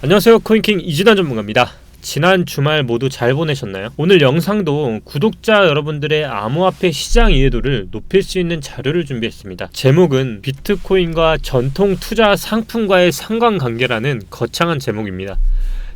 안녕하세요, 코인킹 이진환 전문가입니다. 지난 주말 모두 잘 보내셨나요? 오늘 영상도 구독자 여러분들의 암호화폐 시장 이해도를 높일 수 있는 자료를 준비했습니다. 제목은 비트코인과 전통 투자 상품과의 상관관계라는 거창한 제목입니다.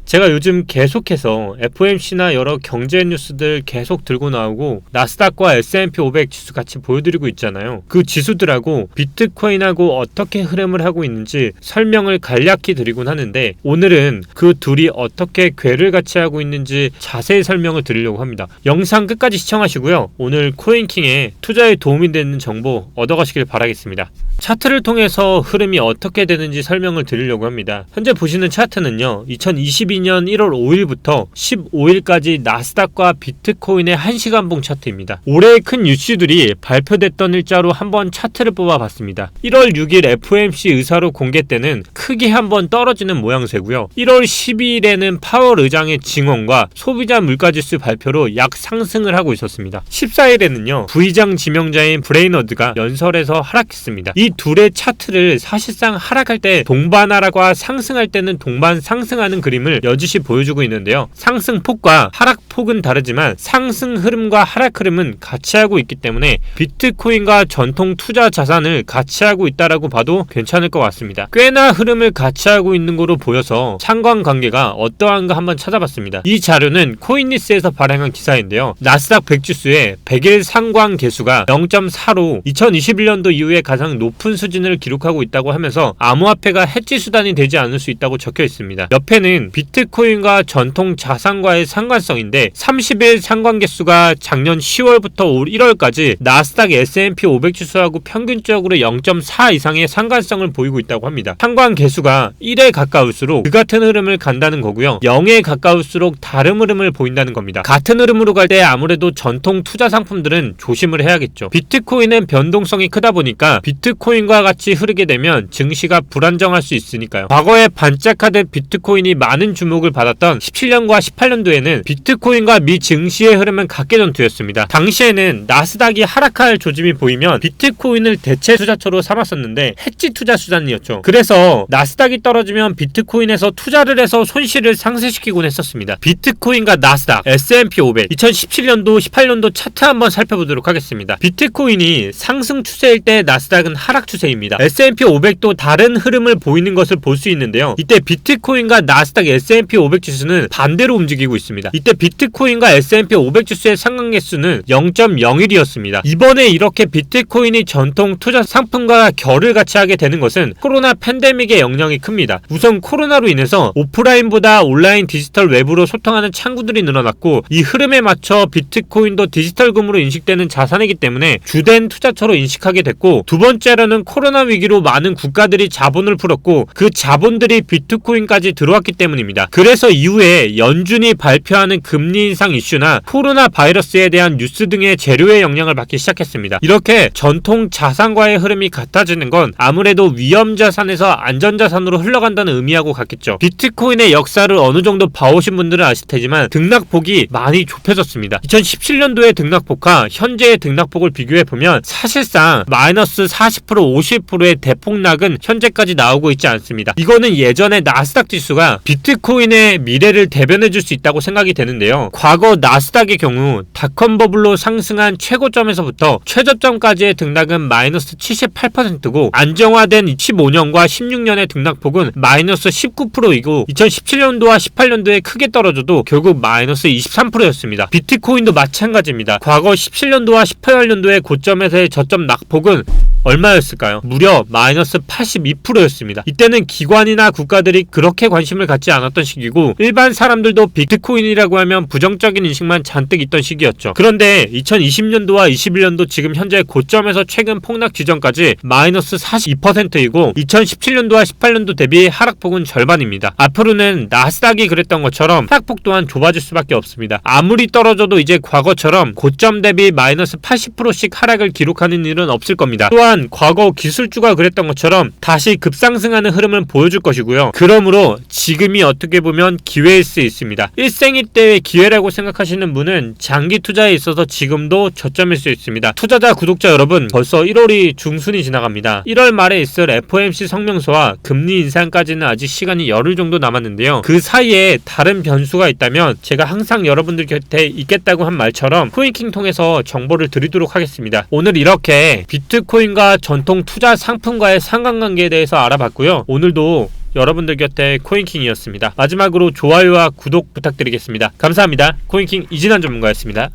제가 요즘 계속해서 FOMC나 여러 경제 뉴스들 계속 들고 나오고 나스닥과 S&P 500 지수 같이 보여드리고 있잖아요. 그 지수들하고 비트코인하고 어떻게 흐름을 하고 있는지 설명을 간략히 드리곤 하는데, 오늘은 그 둘이 어떻게 궤를 같이 하고 있는지 자세히 설명을 드리려고 합니다. 영상 끝까지 시청하시고요. 오늘 코인킹에 투자에 도움이 되는 정보 얻어가시길 바라겠습니다. 차트를 통해서 흐름이 어떻게 되는지 설명을 드리려고 합니다. 현재 보시는 차트는요, 2022년 1월 5일부터 15일까지 나스닥과 비트코인의 1시간봉 차트입니다. 올해의 큰 이슈들이 발표됐던 일자로 한번 차트를 뽑아봤습니다. 1월 6일 FOMC 의사로 공개 때는 크게 한번 떨어지는 모양새고요. 1월 12일에는 파월 의장의 증언과 소비자 물가지수 발표로 약 상승을 하고 있었습니다. 14일에는요, 부의장 지명자인 브레이너드가 연설에서 하락했습니다. 이 둘의 차트를 사실상 하락할 때 동반하락과 상승할 때는 동반 상승하는 그림을 여지시 보여주고 있는데요. 상승폭과 하락폭은 다르지만 상승 흐름과 하락 흐름은 같이 하고 있기 때문에 비트코인과 전통 투자 자산을 같이 하고 있다라고 봐도 괜찮을 것 같습니다. 꽤나 흐름을 같이 하고 있는 거로 보여서 상관관계가 어떠한가 한번 찾아봤습니다. 이 자료는 코인리스에서 발행한 기사인데요. 나스닥 100지수의 100일 상관 개수가 0.4로 2021년도 이후에 가장 높은 수준을 기록하고 있다고 하면서 암호화폐가 해지 수단이 되지 않을 수 있다고 적혀 있습니다. 옆에는 비트코인과 전통 자산과의 상관성인데, 30일 상관계수가 작년 10월부터 올 1월까지 나스닥 S&P 500 지수하고 평균적으로 0.4 이상의 상관성을 보이고 있다고 합니다. 상관계수가 1에 가까울수록 그 같은 흐름을 간다는 거고요. 0에 가까울수록 다른 흐름을 보인다는 겁니다. 같은 흐름으로 갈 때 아무래도 전통 투자 상품들은 조심을 해야겠죠. 비트코인은 변동성이 크다 보니까 비트코인과 같이 흐르게 되면 증시가 불안정할 수 있으니까요. 과거에 반짝하듯 비트코인이 많은 주목을 받았던 17년과 18년도에는 비트코인과 미 증시의 흐름은 각계전투였습니다. 당시에는 나스닥이 하락할 조짐이 보이면 비트코인을 대체 투자처로 삼았었는데 해지 투자 수단이었죠. 그래서 나스닥이 떨어지면 비트코인에서 투자를 해서 손실을 상쇄시키곤 했었습니다. 비트코인과 나스닥, S&P 500 2017년도 18년도 차트 한번 살펴보도록 하겠습니다. 비트코인이 상승 추세일 때 나스닥은 하락 추세입니다. S&P 500도 다른 흐름을 보이는 것을 볼 수 있는데요. 이때 비트코인과 나스닥 S&P 500 지수는 반대로 움직이고 있습니다. 이때 비트코인과 S&P 500 지수의 상관계수는 0.01이었습니다. 이번에 이렇게 비트코인이 전통 투자 상품과 결을 같이 하게 되는 것은 코로나 팬데믹의 영향이 큽니다. 우선 코로나로 인해서 오프라인보다 온라인 디지털 외부로 소통하는 창구들이 늘어났고, 이 흐름에 맞춰 비트코인도 디지털금으로 인식되는 자산이기 때문에 주된 투자처로 인식하게 됐고, 두 번째로는 코로나 위기로 많은 국가들이 자본을 풀었고 그 자본들이 비트코인까지 들어왔기 때문입니다. 그래서 이후에 연준이 발표하는 금리 인상 이슈나 코로나 바이러스에 대한 뉴스 등의 재료의 영향을 받기 시작했습니다. 이렇게 전통 자산과의 흐름이 같아지는 건 아무래도 위험 자산에서 안전 자산으로 흘러간다는 의미하고 같겠죠. 비트코인의 역사를 어느 정도 봐오신 분들은 아실 테지만 등락폭이 많이 좁혀졌습니다. 2017년도의 등락폭과 현재의 등락폭을 비교해보면 사실상 마이너스 40% 50%의 대폭락은 현재까지 나오고 있지 않습니다. 이거는 예전에 나스닥 지수가 비트코인의 미래를 대변해줄 수 있다고 생각이 되는데요. 과거 나스닥의 경우 닷컴 버블로 상승한 최고점에서부터 최저점까지의 등락은 마이너스 78%고 안정화된 15년과 16년의 등락폭은 마이너스 19%이고 2017년도와 18년도에 크게 떨어져도 결국 마이너스 23%였습니다. 비트코인도 마찬가지입니다. 과거 17년도와 18년도의 고점에서의 저점 낙폭은 얼마였을까요? 무려 마이너스 82%였습니다. 이때는 기관이나 국가들이 그렇게 관심을 갖지 않았던 시기고, 일반 사람들도 비트코인이라고 하면 부정적인 인식만 잔뜩 있던 시기였죠. 그런데 2020년도와 21년도 지금 현재 고점에서 최근 폭락 지점까지 마이너스 42%이고 2017년도와 18년도 대비 하락폭은 절반입니다. 앞으로는 나스닥이 그랬던 것처럼 하락폭 또한 좁아질 수밖에 없습니다. 아무리 떨어져도 이제 과거처럼 고점 대비 마이너스 80%씩 하락을 기록하는 일은 없을 겁니다. 또한 또한 과거 기술주가 그랬던 것처럼 다시 급상승하는 흐름을 보여줄 것이고요. 그러므로 지금이 어떻게 보면 기회일 수 있습니다. 일생일대의 기회라고 생각하시는 분은 장기 투자에 있어서 지금도 저점일 수 있습니다. 투자자 구독자 여러분, 벌써 1월이 중순이 지나갑니다. 1월 말에 있을 FOMC 성명서와 금리 인상까지는 아직 시간이 열흘 정도 남았는데요. 그 사이에 다른 변수가 있다면 제가 항상 여러분들 곁에 있겠다고 한 말처럼 코인킹 통해서 정보를 드리도록 하겠습니다. 오늘 이렇게 비트코인과 전통 투자 상품과의 상관관계에 대해서 알아봤고요. 오늘도 여러분들 곁에 코인킹이었습니다. 마지막으로 좋아요와 구독 부탁드리겠습니다. 감사합니다. 코인킹 이진환 전문가였습니다.